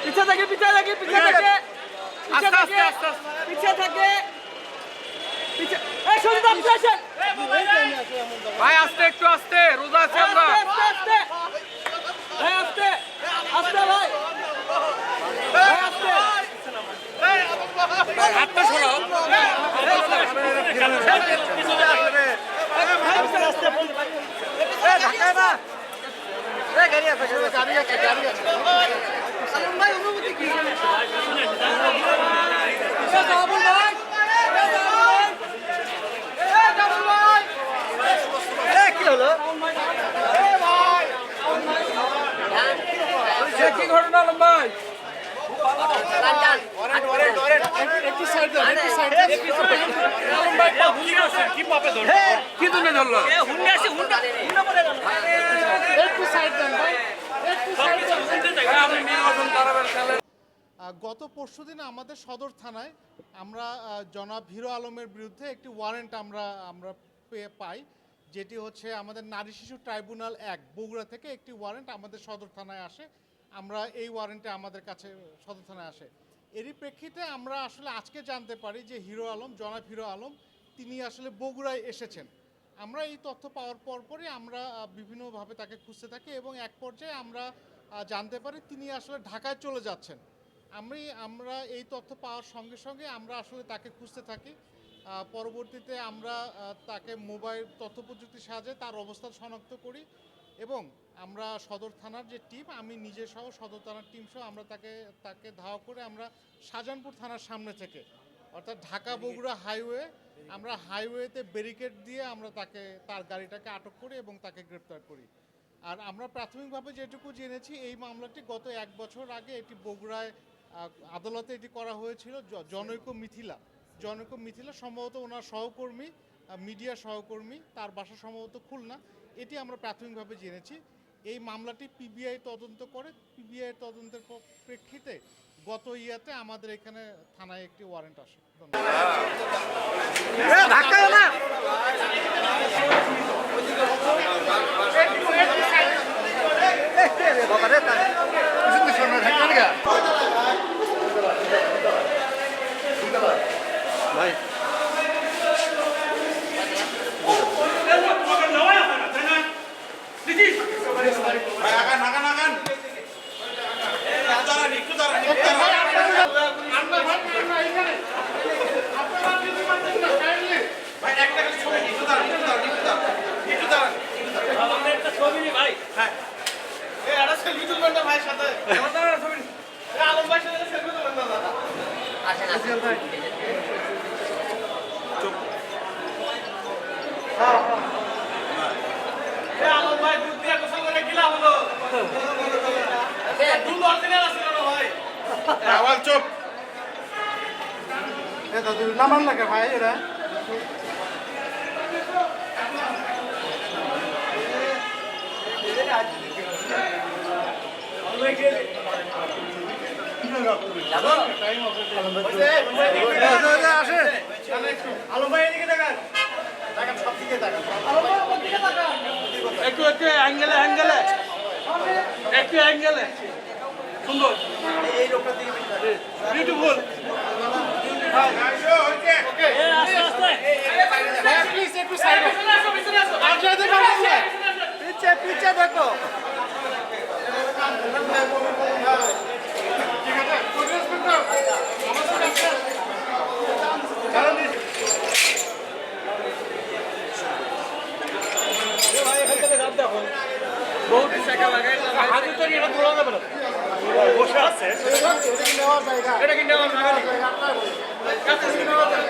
পিছে থাকে পিছে থাকে পিছে থাকে আস্তে আস্তে আস্তে পিছে থাকে পিছে এই সরে দাও পিছে ভাই আস্তে একটু আস্তে রোজা আছে আমরা আস্তে আস্তে ভাই আস্তে আস্তে ভাই ভাই আস্তে হাতটা সরাও ধাক্কা না গাড়ি আছে গাড়ি আছে গাড়ি আছে সালাম ভাই অনুমতি কি ডাবল ভাই ডাবল ভাই কি হলো কি ঘটনা আলম ভাই কিন্তু না ধরলো গত পরশুদিন আমাদের সদর থানায় আমরা জনাব হিরো আলমের বিরুদ্ধে একটি ওয়ারেন্ট আমরা পাই, যেটি হচ্ছে আমাদের নারী শিশু ট্রাইব্যুনাল 1 বগুড়া থেকে একটি ওয়ারেন্ট আমাদের সদর থানায় আসে। আমরা এই ওয়ারেন্টে আমাদের কাছে সদর থানায় আসে। এরই প্রেক্ষিতে আমরা আসলে আজকে জানতে পারি যে হিরো আলম, জনাব হিরো আলম তিনি আসলে বগুড়ায় এসেছেন। আমরা এই তথ্য পাওয়ার পরপরই আমরা বিভিন্নভাবে তাকে খুঁজতে থাকি এবং এক পর্যায়ে আমরা জানতে পারি তিনি আসলে ঢাকায় চলে যাচ্ছেন। আমরা এই তথ্য পাওয়ার সঙ্গে সঙ্গে আমরা আসলে তাকে খুঁজতে থাকি। পরবর্তীতে আমরা তাকে মোবাইল তথ্য প্রযুক্তির সাহায্যে তার অবস্থান শনাক্ত করি এবং আমরা সদর থানার যে টিম, আমি নিজে সহ সদর থানার টিম সহ আমরা তাকে ধাওয়া করে আমরা শাহজাহানপুর থানার সামনে থেকে অর্থাৎ ঢাকা বগুড়া হাইওয়ে, আমরা হাইওয়েতে ব্যারিকেড দিয়ে আমরা তার গাড়িটাকে আটক করি এবং তাকে গ্রেপ্তার করি। আর আমরা প্রাথমিকভাবে যেটুকু জেনেছি এই মামলাটি গত 1 বছর আগে এটি বগুড়ায় আদালতে এটি করা হয়েছিল। জনৈক মিথিলা সম্ভবত ওনার সহকর্মী, মিডিয়া সহকর্মী, তার বাসা সম্ভবত খুলনা, এটি আমরা প্রাথমিকভাবে জেনেছি। এই মামলাটি পিবিআই তদন্ত করে, পিবিআই তদন্তের প্রেক্ষিতে গত ইয়াতে আমাদের এখানে থানায় একটি ওয়ারেন্ট আসে। ভাই চুপ নামান লাগে ভাই এরা একটু একটু অ্যাঙ্গেলে অ্যাঙ্গেলে একটু অ্যাঙ্গেলে সুন্দর বিউটিফুল পিছে দেখো বহুত টাকা লাগাই হাতে তো এটা তোলা যাবে না বসে আছে এটা কি নেওয়া যায়? এটা কি নেওয়া যাবে